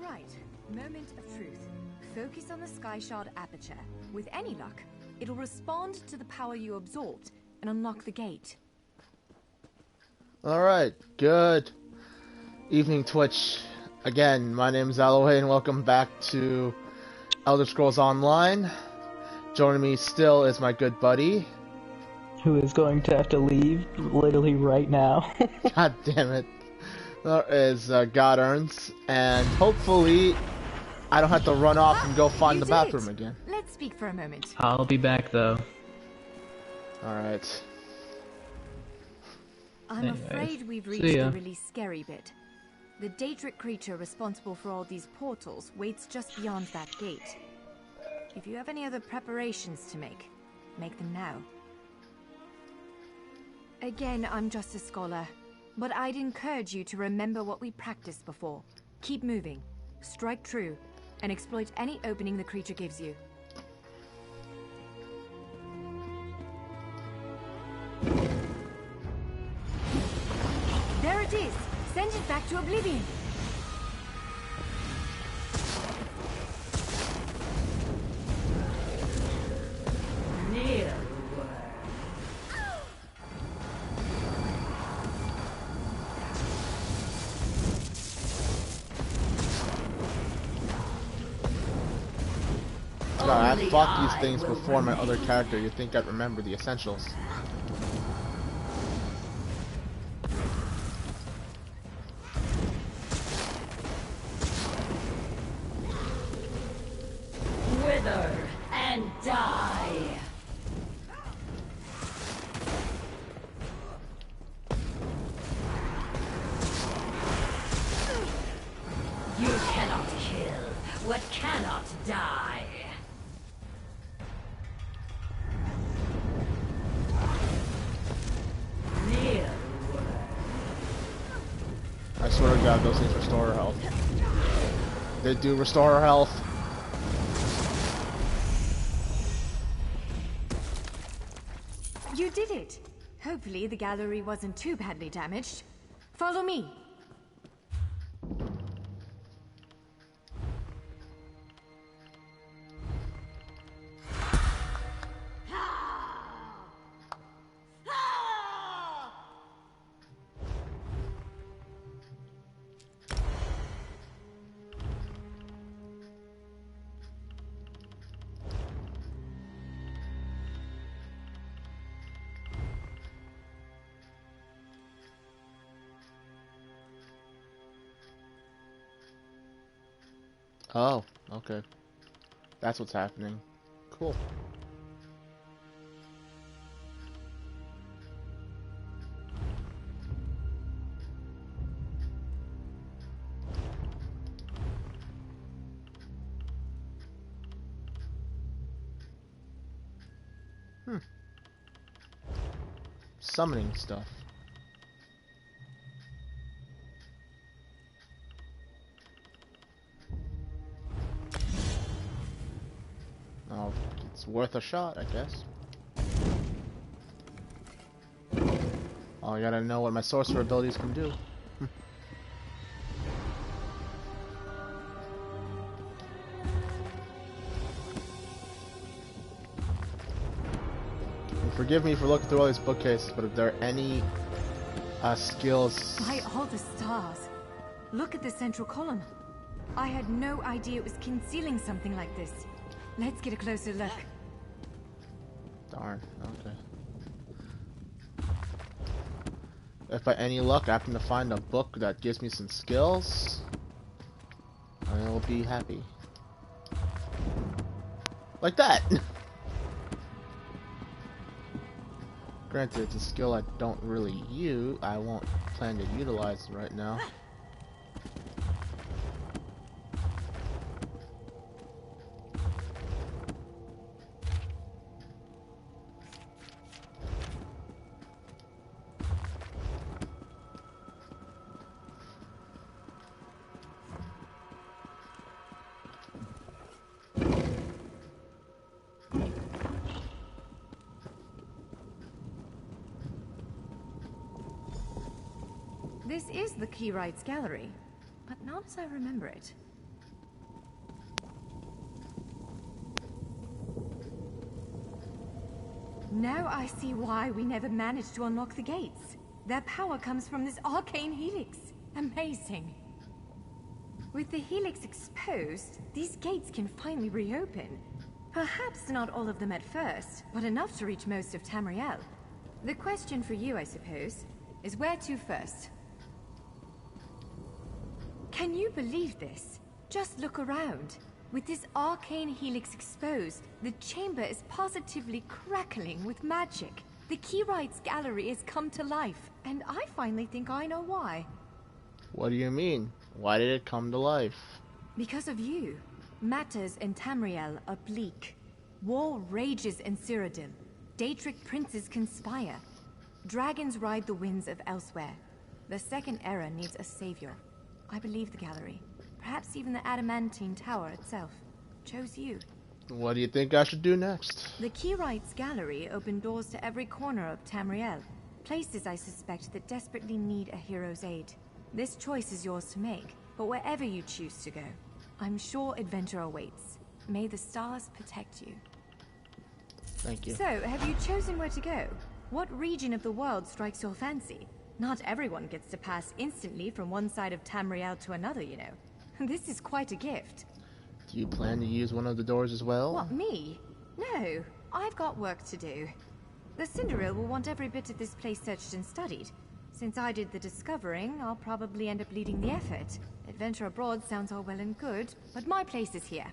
Alright, moment of truth. Focus on the sky shard aperture. With any luck, it'll respond to the power you absorbed and unlock the gate. Alright, good evening Twitch. Again, my name is Alloway and welcome back to Elder Scrolls Online. Joining me still is my good buddy. Who is going to have to leave literally right now. God damn it. There is God Earns, and hopefully I don't have to run off and go find the bathroom again. Let's speak for a moment. I'll be back though. Alright. I'm afraid we've reached the really scary bit. The Daedric creature responsible for all these portals waits just beyond that gate. If you have any other preparations to make them now. Again, I'm just a scholar, but I'd encourage you to remember what we practiced before. Keep moving, strike true, and exploit any opening the creature gives you. There it is! Send it back to oblivion! I fought these things before my other character. You'd think I'd remember the essentials. Wither and die. You cannot kill what cannot die. I swear to God, those things restore her health. They do restore her health. You did it! Hopefully the gallery wasn't too badly damaged. Follow me! Oh, okay. That's what's happening. Cool. Summoning stuff. Oh, it's worth a shot, I guess. Oh, I gotta know what my sorcerer abilities can do. And forgive me for looking through all these bookcases, but if there are any skills... By all the stars! Look at the central column. I had no idea it was concealing something like this. Let's get a closer look. Darn, okay. If by any luck I happen to find a book that gives me some skills, I will be happy. Like that! Granted, it's a skill I don't really use. I won't plan to utilize right now. This is the Keyrights Gallery, but not as I remember it. Now I see why we never managed to unlock the gates. Their power comes from this arcane helix. Amazing. With the helix exposed, these gates can finally reopen. Perhaps not all of them at first, but enough to reach most of Tamriel. The question for you, I suppose, is where to first? Can you believe this? Just look around. With this arcane helix exposed, the chamber is positively crackling with magic. The Keyrights Gallery has come to life, and I finally think I know why. What do you mean? Why did it come to life? Because of you. Matters in Tamriel are bleak. War rages in Cyrodiil. Daedric princes conspire. Dragons ride the winds of elsewhere. The Second Era needs a savior. I believe the Gallery, perhaps even the Adamantine Tower itself, chose you. What do you think I should do next? The Keyrights Gallery opened doors to every corner of Tamriel. Places I suspect that desperately need a hero's aid. This choice is yours to make, but wherever you choose to go, I'm sure adventure awaits. May the stars protect you. Thank you. So, have you chosen where to go? What region of the world strikes your fancy? Not everyone gets to pass instantly from one side of Tamriel to another, you know. This is quite a gift. Do you plan to use one of the doors as well? What, me? No, I've got work to do. The Cinderil will want every bit of this place searched and studied. Since I did the discovering, I'll probably end up leading the effort. Adventure abroad sounds all well and good, but my place is here.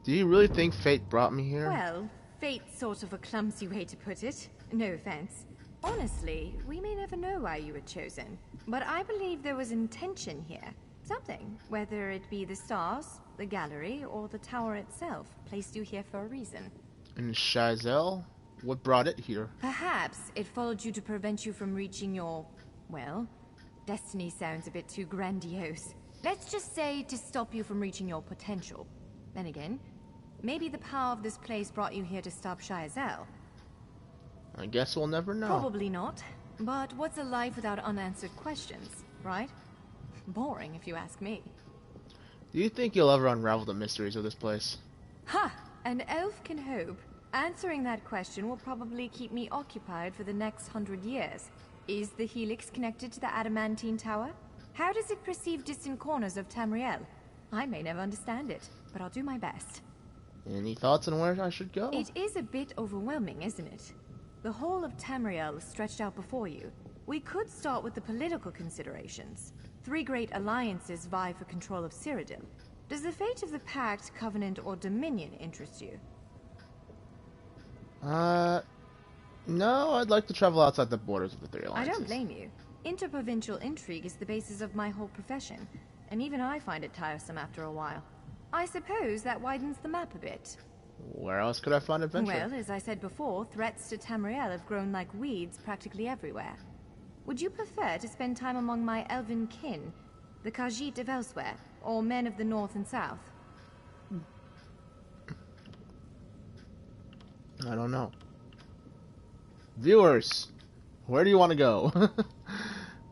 Do you really think fate brought me here? Well, fate's sort of a clumsy way to put it. No offense. Honestly, we may never know why you were chosen. But I believe there was intention here. Something, whether it be the stars, the gallery, or the tower itself, placed you here for a reason. And Shazel? What brought it here? Perhaps it followed you to prevent you from reaching your... well, destiny sounds a bit too grandiose. Let's just say to stop you from reaching your potential. Then again, maybe the power of this place brought you here to stop Shazel. I guess we'll never know. Probably not. But what's a life without unanswered questions, right? Boring, if you ask me. Do you think you'll ever unravel the mysteries of this place? Ha! An elf can hope. Answering that question will probably keep me occupied for the next 100 years. Is the Helix connected to the Adamantine Tower? How does it perceive distant corners of Tamriel? I may never understand it, but I'll do my best. Any thoughts on where I should go? It is a bit overwhelming, isn't it? The whole of Tamriel is stretched out before you. We could start with the political considerations. 3 great alliances vie for control of Cyrodiil. Does the fate of the Pact, Covenant, or Dominion interest you? No, I'd like to travel outside the borders of the 3 alliances. I don't blame you. Interprovincial intrigue is the basis of my whole profession, and even I find it tiresome after a while. I suppose that widens the map a bit. Where else could I find adventure? Well, as I said before, threats to Tamriel have grown like weeds practically everywhere. Would you prefer to spend time among my elven kin, the Khajiit of elsewhere, or men of the north and south? I don't know. Viewers, where do you want to go?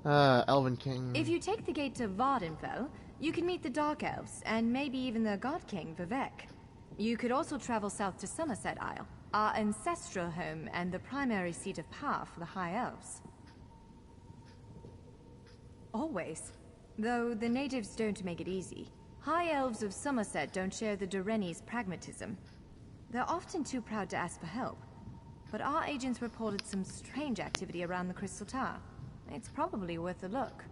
Elven King. If you take the gate to Vardenfell, you can meet the Dark Elves, and maybe even the God King, Vivek. You could also travel south to Somerset Isle, our ancestral home and the primary seat of power for the High Elves. Always. Though the natives don't make it easy. High Elves of Somerset don't share the Durrani's pragmatism. They're often too proud to ask for help. But our agents reported some strange activity around the Crystal Tower. It's probably worth a look.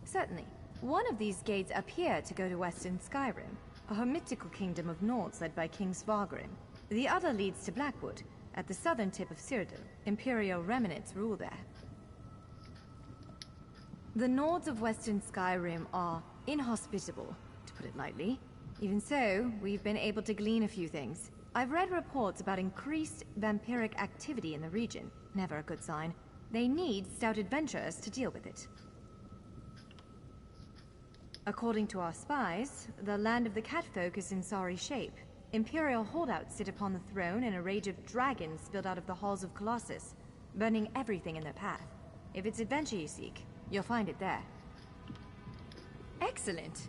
Certainly. One of these gates appear to go to Western Skyrim, a hermitical kingdom of Nords led by King Svargrim. The other leads to Blackwood, at the southern tip of Cyrodiil. Imperial remnants rule there. The Nords of Western Skyrim are inhospitable, to put it lightly. Even so, we've been able to glean a few things. I've read reports about increased vampiric activity in the region. Never a good sign. They need stout adventurers to deal with it. According to our spies, the land of the Catfolk is in sorry shape. Imperial holdouts sit upon the throne and a rage of dragons spilled out of the halls of Colossus, burning everything in their path. If it's adventure you seek, you'll find it there. Excellent!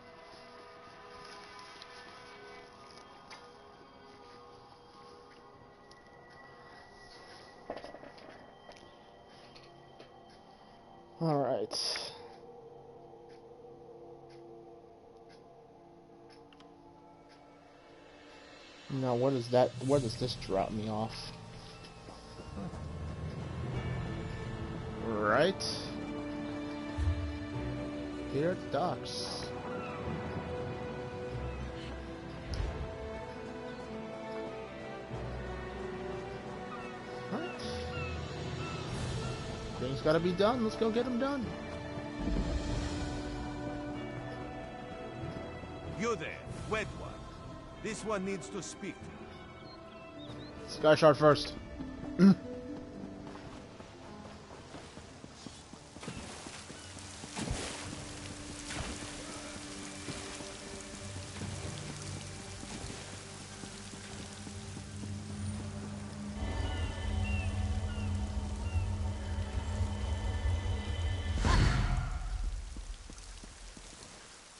Alright. Now, what is that? Where does this drop me off? Right. Here at the docks. Alright. Things gotta be done. Let's go get them done. You there, wet one. This one needs to speak to you. Sky Shard first.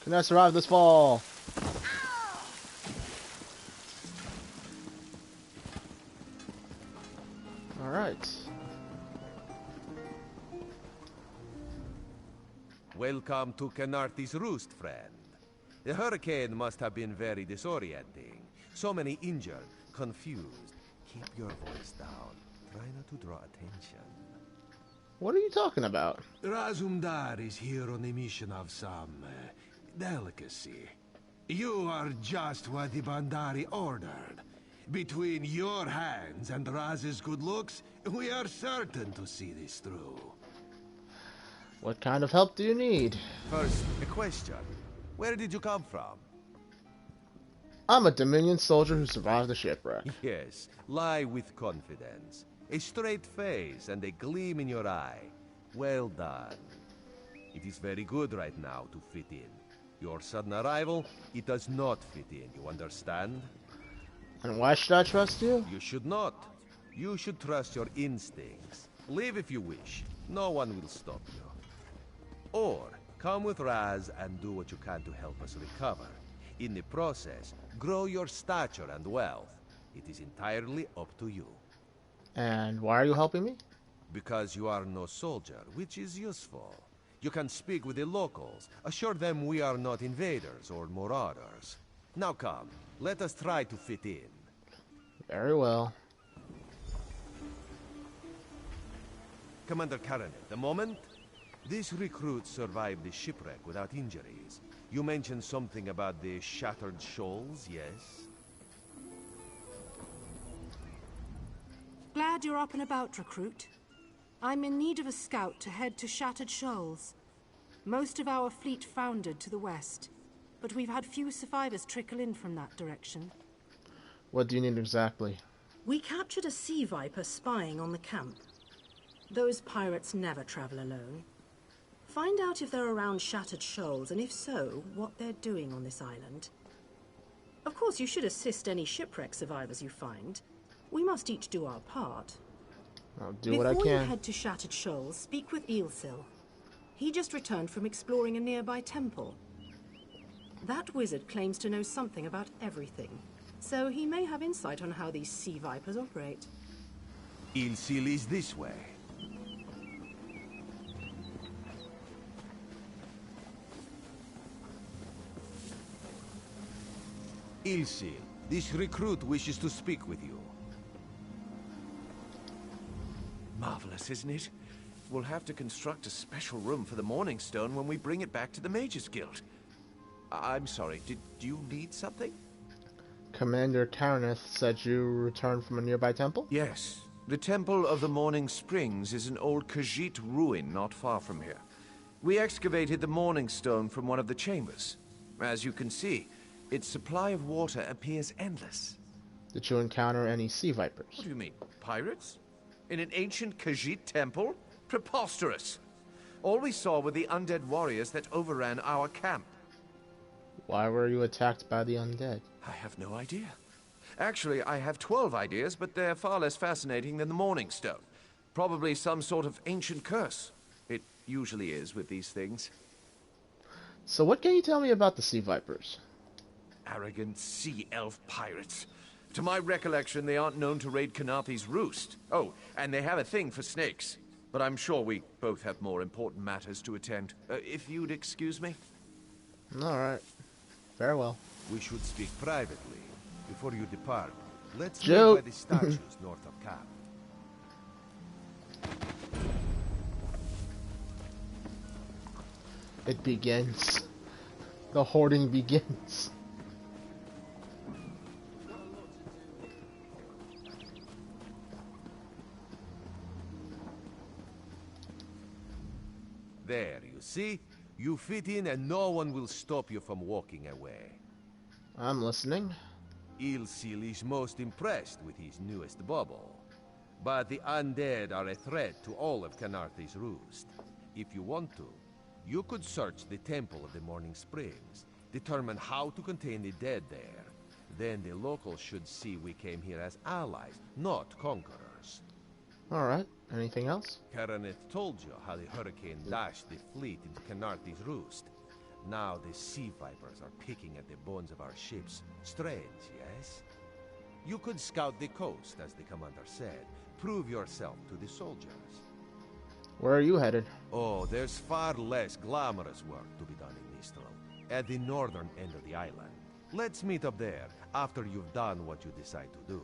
Can I survive this fall? Alright. Welcome to Khenarthi's Roost, friend. The hurricane must have been very disorienting. So many injured, confused. Keep your voice down. Try not to draw attention. What are you talking about? Razumdar is here on a mission of some delicacy. You are just what the Bandari ordered. Between your hands and Raz's good looks, we are certain to see this through. What kind of help do you need? First, a question. Where did you come from? I'm a Dominion soldier who survived the shipwreck. Yes, lie with confidence. A straight face and a gleam in your eye. Well done. It is very good right now to fit in. Your sudden arrival, it does not fit in, you understand? And why should I trust you? You should not. You should trust your instincts. Leave if you wish. No one will stop you. Or, come with Raz and do what you can to help us recover. In the process, grow your stature and wealth. It is entirely up to you. And why are you helping me? Because you are no soldier, which is useful. You can speak with the locals, assure them we are not invaders or marauders. Now come, let us try to fit in. Very well. Commander Karanet, the moment? This recruit survived the shipwreck without injuries. You mentioned something about the Shattered Shoals, yes? Glad you're up and about, recruit. I'm in need of a scout to head to Shattered Shoals. Most of our fleet foundered to the west, but we've had few survivors trickle in from that direction. What do you need exactly? We captured a sea viper spying on the camp. Those pirates never travel alone. Find out if they're around Shattered Shoals, and if so, what they're doing on this island. Of course, you should assist any shipwreck survivors you find. We must each do our part. I'll do what I can. Before you head to Shattered Shoals, speak with Eelsil. He just returned from exploring a nearby temple. That wizard claims to know something about everything, so he may have insight on how these sea vipers operate. Eelsil is this way. Eelsil, this recruit wishes to speak with you. Marvelous, isn't it? We'll have to construct a special room for the Morning Stone when we bring it back to the Mages Guild. I'm sorry, did you need something? Commander Karaneth said you returned from a nearby temple? Yes. The Temple of the Morning Springs is an old Khajiit ruin not far from here. We excavated the Morning Stone from one of the chambers. As you can see, its supply of water appears endless. Did you encounter any sea vipers? What do you mean, pirates? In an ancient Khajiit temple? Preposterous! All we saw were the undead warriors that overran our camp. Why were you attacked by the undead? I have no idea. Actually, I have 12 ideas, but they're far less fascinating than the Morning Stone. Probably some sort of ancient curse. It usually is with these things. So what can you tell me about the sea vipers? Arrogant sea elf pirates. To my recollection, they aren't known to raid Khenarthi's Roost. Oh, and they have a thing for snakes. but I'm sure we both have more important matters to attend. If you'd excuse me? Alright. Very well. We should speak privately. Before you depart, let's Joe. meet by the statues north of camp. It begins. The hoarding begins. There, you see? You fit in and no one will stop you from walking away. I'm listening. Ilsil is most impressed with his newest bauble. But the undead are a threat to all of Khenarthi's roost. If you want to, you could search the Temple of the Morning Springs, determine how to contain the dead there. Then the locals should see we came here as allies, not conquerors. Alright. Anything else? Karaneth told you how the hurricane dashed the fleet into Khenarthi's roost. Now the sea vipers are picking at the bones of our ships. Strange, yes? You could scout the coast, as the commander said. Prove yourself to the soldiers. Where are you headed? Oh, there's far less glamorous work to be done in Mistral, at the northern end of the island. Let's meet up there, after you've done what you decide to do.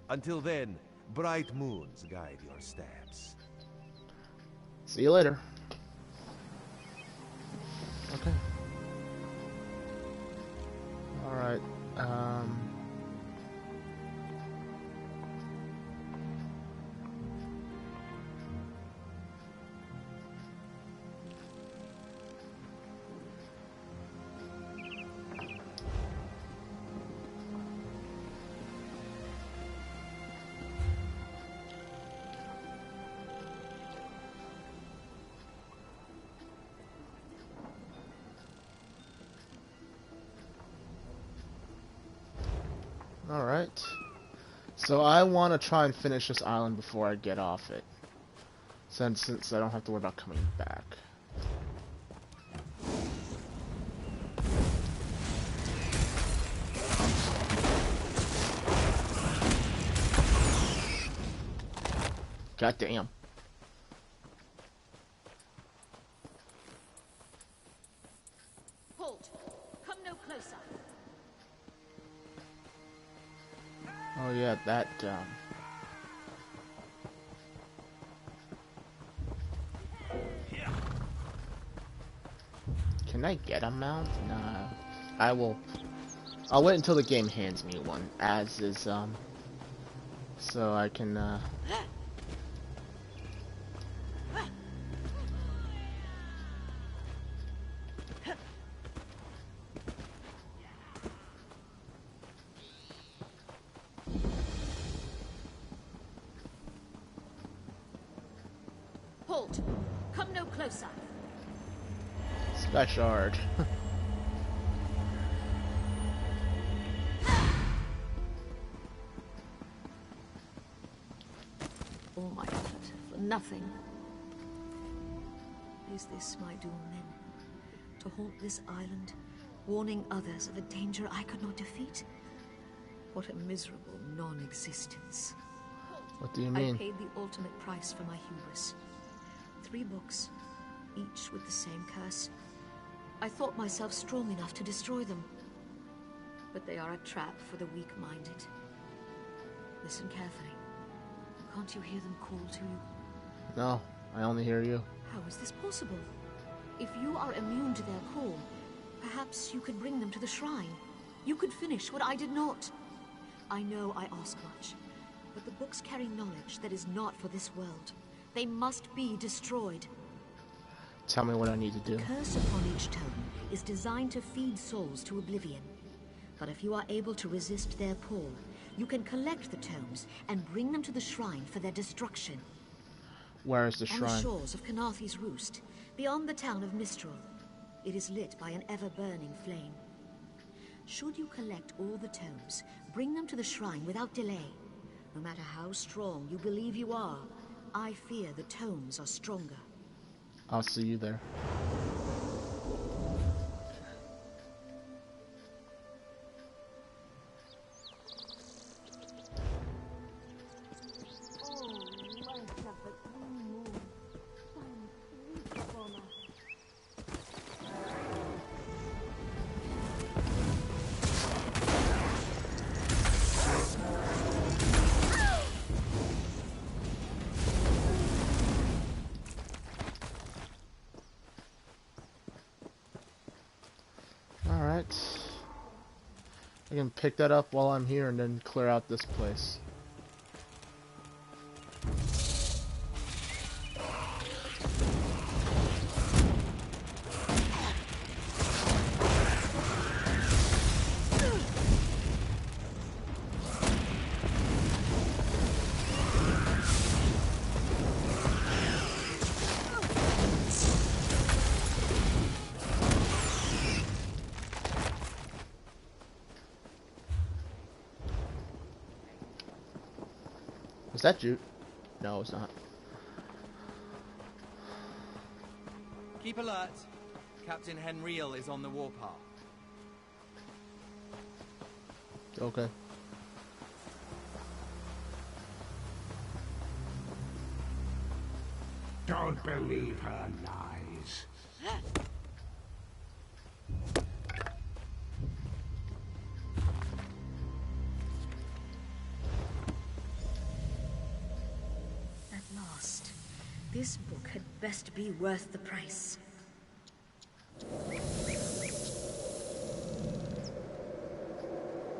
Until then, bright moons guide your steps. See you later. Okay. Alright, Alright. So I want to try and finish this island before I get off it. Since I don't have to worry about coming back. God damn. Halt! Come no closer. Oh yeah, that, Can I get a mount? Nah. I'll wait until the game hands me one, as is, so I can, Halt! Come no closer. Special art. All my effort for nothing. Is this my doom, then? To haunt this island, warning others of a danger I could not defeat? What a miserable non-existence. What do you mean? I paid the ultimate price for my hubris. 3 books, each with the same curse. I thought myself strong enough to destroy them. But they are a trap for the weak-minded. Listen carefully. Can't you hear them call to you? No, I only hear you. How is this possible? If you are immune to their call, perhaps you could bring them to the shrine. You could finish what I did not. I know I ask much, but the books carry knowledge that is not for this world. They must be destroyed. Tell me what I need to do. The curse upon each tome is designed to feed souls to oblivion. But if you are able to resist their pull, you can collect the tomes and bring them to the shrine for their destruction. Where is the shrine? On the shores of Khenarthi's Roost, beyond the town of Mistral. It is lit by an ever-burning flame. Should you collect all the tomes, bring them to the shrine without delay. No matter how strong you believe you are, I fear the tomes are stronger. I'll see you there. can pick that up while I'm here and then clear out this place. Is that Jute? No, it's not. Keep alert. Captain Henriel is on the warpath. Okay. Don't believe her lies. At last. This book had best be worth the price.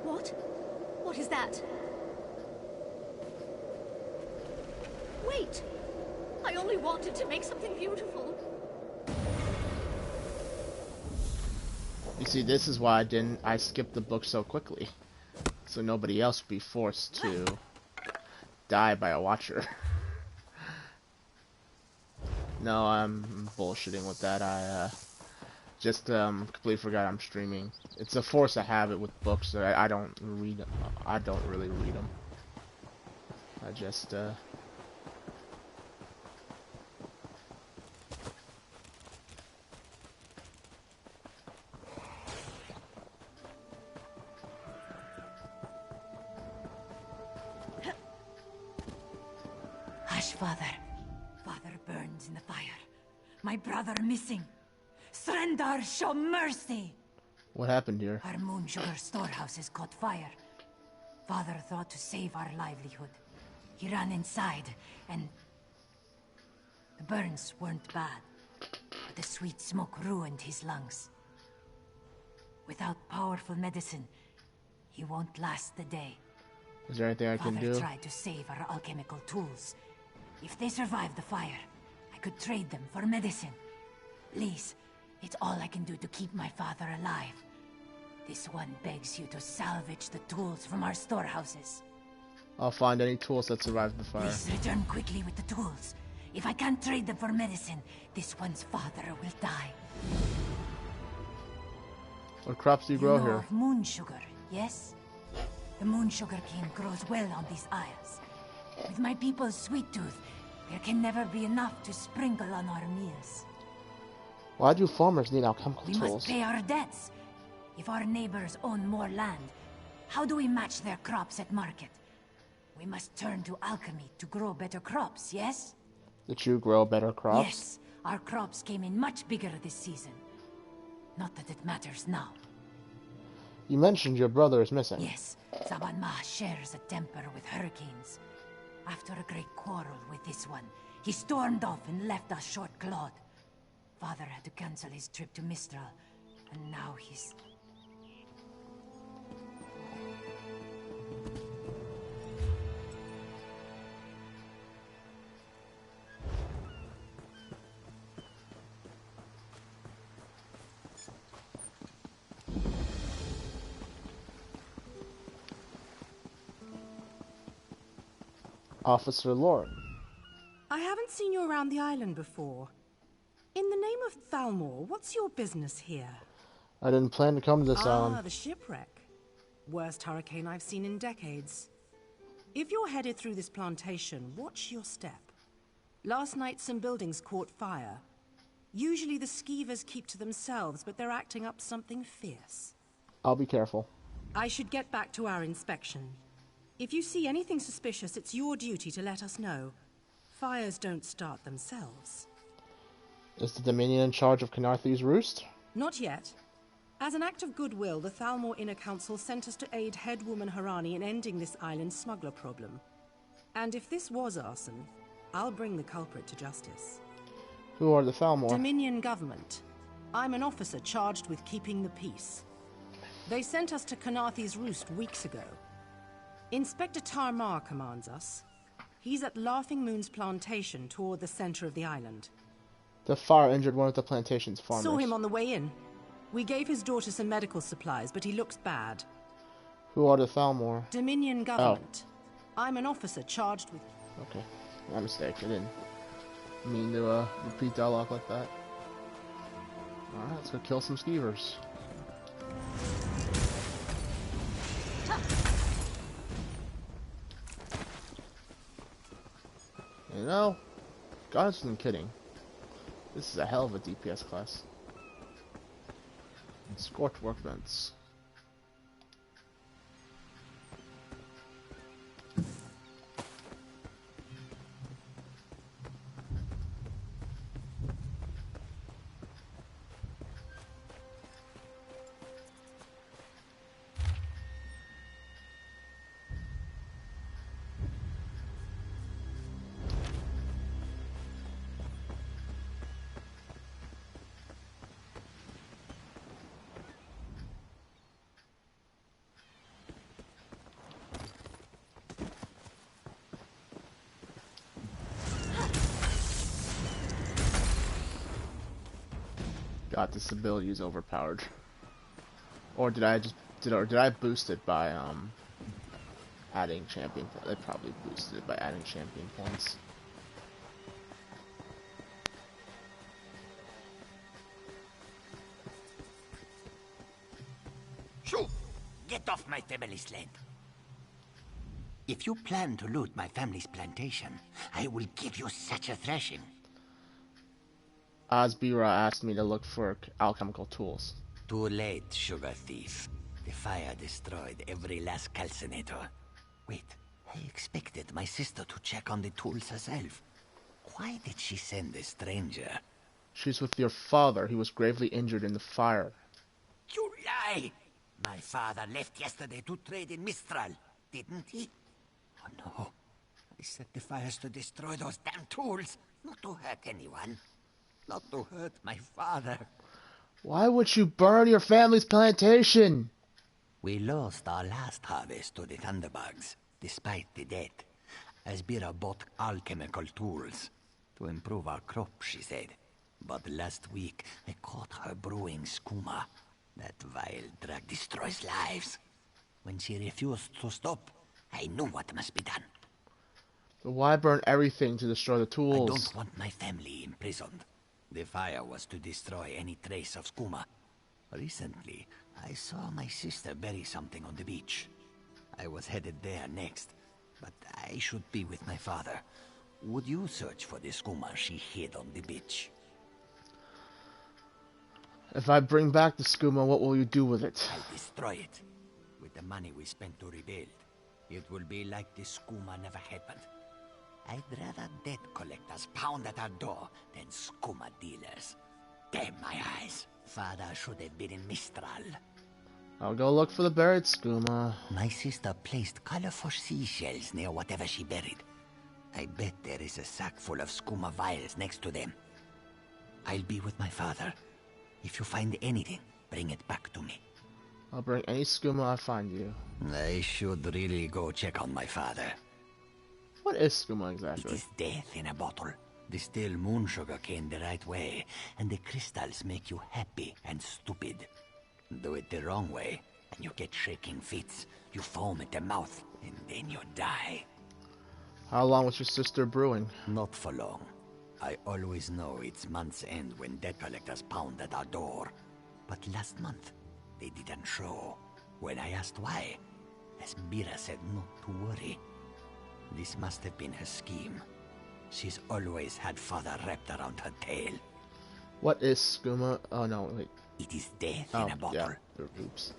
What? What is that? Wait! I only wanted to make something beautiful. You see, this is why I skipped the book so quickly. So nobody else would be forced to die by a watcher. No, I'm bullshitting with that. I just completely forgot I'm streaming. It's a force of habit with books. I don't read them. I don't really read them. I just Hush, Father. Father burns in the fire. My brother missing. Srendar, show mercy! What happened here? Our moon sugar storehouse has caught fire. Father thought to save our livelihood. He ran inside, and the burns weren't bad, but the sweet smoke ruined his lungs. Without powerful medicine, he won't last the day. Is there anything I can do? Father tried to save our alchemical tools. If they survive the fire, I could trade them for medicine. Please, it's all I can do to keep my father alive. This one begs you to salvage the tools from our storehouses. I'll find any tools that survived the fire. Please return quickly with the tools. If I can't trade them for medicine, this one's father will die. What crops do you grow here? Of moon sugar, yes? The moon sugar cane grows well on these isles. With my people's sweet tooth, there can never be enough to sprinkle on our meals. Why do farmers need alchemical We tools? must pay our debts. If our neighbors own more land, how do we match their crops at market? We must turn to alchemy to grow better crops, yes? Did you grow better crops? Yes, our crops came in much bigger this season. Not that it matters now. You mentioned your brother is missing. Yes, Zaban Ma shares a temper with hurricanes. After a great quarrel with this one, he stormed off and left us short-clawed. Father had to cancel his trip to Mistral, and now he's... Officer Lord. I haven't seen you around the island before. In the name of Thalmor, what's your business here? I didn't plan to come to this island. The shipwreck. Worst hurricane I've seen in decades. If you're headed through this plantation, watch your step. Last night some buildings caught fire. Usually the skeevers keep to themselves, but they're acting up something fierce. I'll be careful. I should get back to our inspection. If you see anything suspicious, it's your duty to let us know. Fires don't start themselves. Is the Dominion in charge of Khenarthi's roost? Not yet. As an act of goodwill, the Thalmor Inner Council sent us to aid head woman Harani in ending this island's smuggler problem. And if this was arson, I'll bring the culprit to justice. Who are the Thalmor? Dominion government. I'm an officer charged with keeping the peace. They sent us to Kanathi's Roost weeks ago. Inspector Tarmar commands us. He's at Laughing Moon's plantation toward the center of the island. The fire injured one of the plantation's farmers. Saw him on the way in. We gave his daughter some medical supplies, but he looks bad. Who are the Thalmor? Dominion government. Oh. I'm an officer charged with... Okay. My mistake. I didn't mean to repeat dialogue like that. Alright, let's go kill some skeevers. You know, God isn't kidding. This is a hell of a DPS class. Scorched workbench. God, this ability is overpowered. Or did I boost it by adding champion? I probably boosted it by adding champion points. Shoo! Get off my family's land. If you plan to loot my family's plantation, I will give you such a thrashing. Asbira asked me to look for alchemical tools. Too late, sugar thief. The fire destroyed every last calcinator. Wait, I expected my sister to check on the tools herself. Why did she send a stranger? She's with your father. He was gravely injured in the fire. You lie! My father left yesterday to trade in Mistral, didn't he? Oh no. I set the fires to destroy those damn tools, not to hurt anyone. Not to hurt my father. Why would you burn your family's plantation? We lost our last harvest to the Thunderbugs, despite the debt. Asbira bought alchemical tools to improve our crop, she said. But last week, I caught her brewing skooma. That vile drug destroys lives. When she refused to stop, I knew what must be done. But why burn everything to destroy the tools? I don't want my family imprisoned. The fire was to destroy any trace of skooma. Recently, I saw my sister bury something on the beach. I was headed there next, but I should be with my father. Would you search for the skooma she hid on the beach? If I bring back the skooma, what will you do with it? I'll destroy it. With the money we spent to rebuild, it will be like the skooma never happened. I'd rather debt collectors pound at our door than skooma dealers. Damn my eyes. Father should have been in Mistral. I'll go look for the buried skooma. My sister placed colorful seashells near whatever she buried. I bet there is a sack full of skooma vials next to them. I'll be with my father. If you find anything, bring it back to me. I'll bring any skooma I find you. I should really go check on my father. What is skooma exactly? It is death in a bottle. Distill moon sugar cane the right way, and the crystals make you happy and stupid. Do it the wrong way, and you get shaking fits. You foam at the mouth, and then you die. How long was your sister brewing? Not for long. I always know it's month's end when debt collectors pound at our door. But last month, they didn't show. When I asked why, Asbira said not to worry. This must have been her scheme. She's always had father wrapped around her tail. What is skooma? Oh no, wait. It is death in a bottle. Yeah. Oops.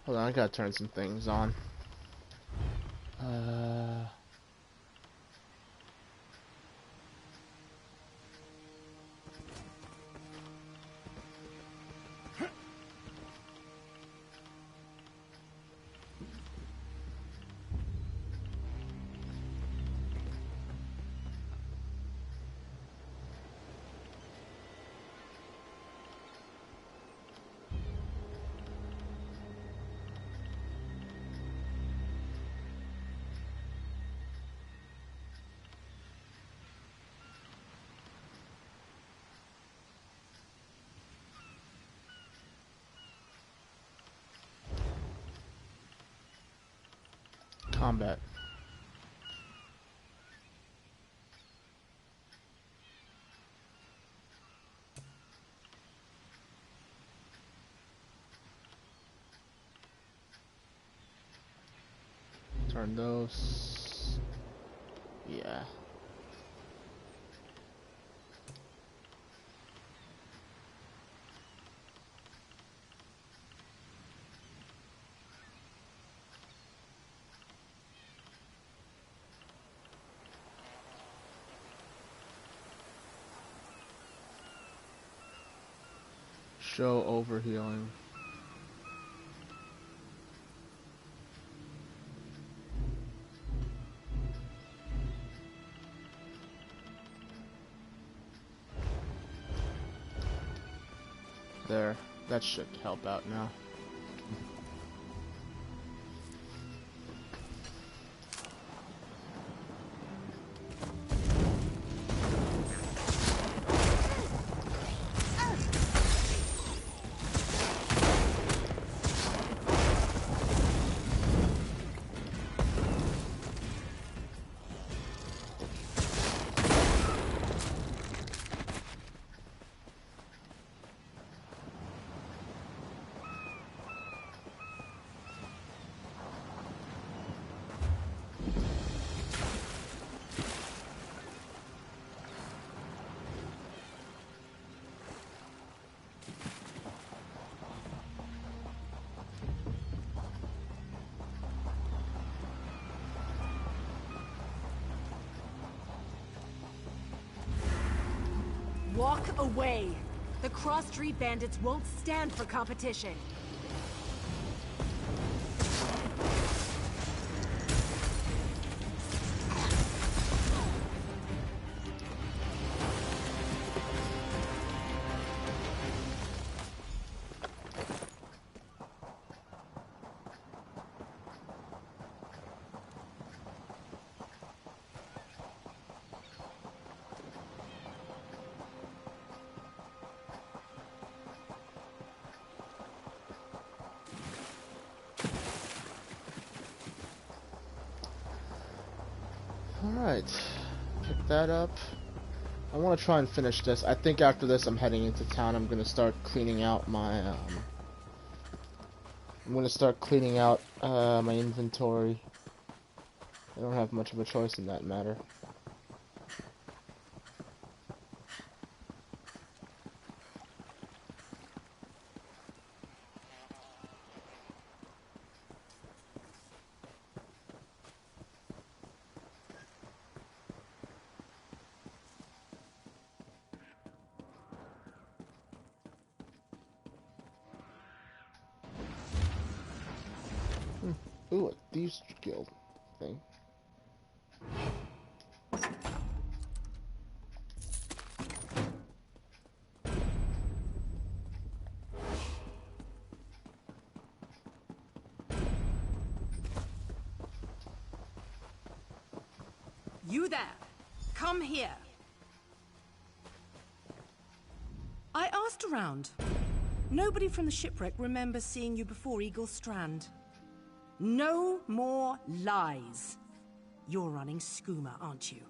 Hold on, I gotta turn some things on. combat. Turn those. Yeah. Show overhealing. There, that should help out now. Walk away! The Cross Street Bandits won't stand for competition. Alright, pick that up. I want to try and finish this. I think after this I'm heading into town. I'm going to start cleaning out my my inventory. I don't have much of a choice in that matter. Ooh, a Thieves Guild thing. You there! Come here! I asked around. Nobody from the shipwreck remembers seeing you before Eagle Strand. No more lies. You're running Skooma, aren't you?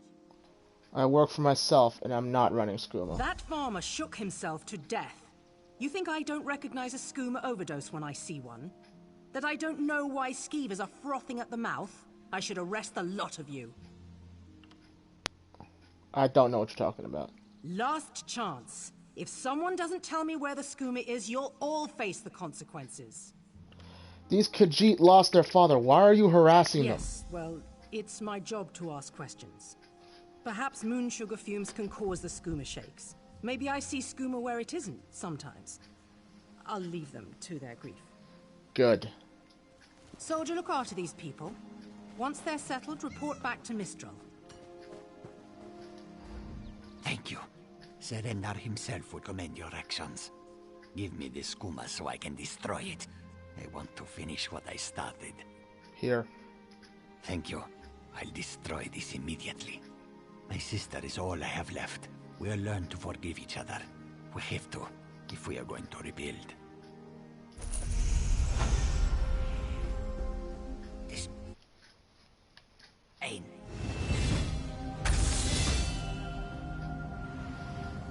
I work for myself, and I'm not running Skooma. That farmer shook himself to death. You think I don't recognize a Skooma overdose when I see one? That I don't know why skeevers are frothing at the mouth? I should arrest the lot of you. I don't know what you're talking about. Last chance. If someone doesn't tell me where the Skooma is, you'll all face the consequences. These Khajiit lost their father. Why are you harassing them? Yes, well, it's my job to ask questions. Perhaps moon sugar fumes can cause the skooma shakes. Maybe I see skooma where it isn't, sometimes. I'll leave them to their grief. Good. Soldier, look after these people. Once they're settled, report back to Mistral. Thank you. Serendar himself would commend your actions. Give me the skooma so I can destroy it. I want to finish what I started. Here. Thank you. I'll destroy this immediately. My sister is all I have left. We'll learn to forgive each other. We have to, if we are going to rebuild.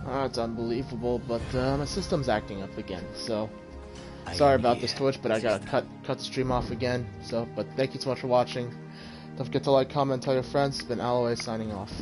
It's unbelievable, but my system's acting up again, so sorry about this, Twitch, but I gotta cut the stream off again. So, but thank you so much for watching. Don't forget to like, comment, tell your friends. It's been Alloway signing off.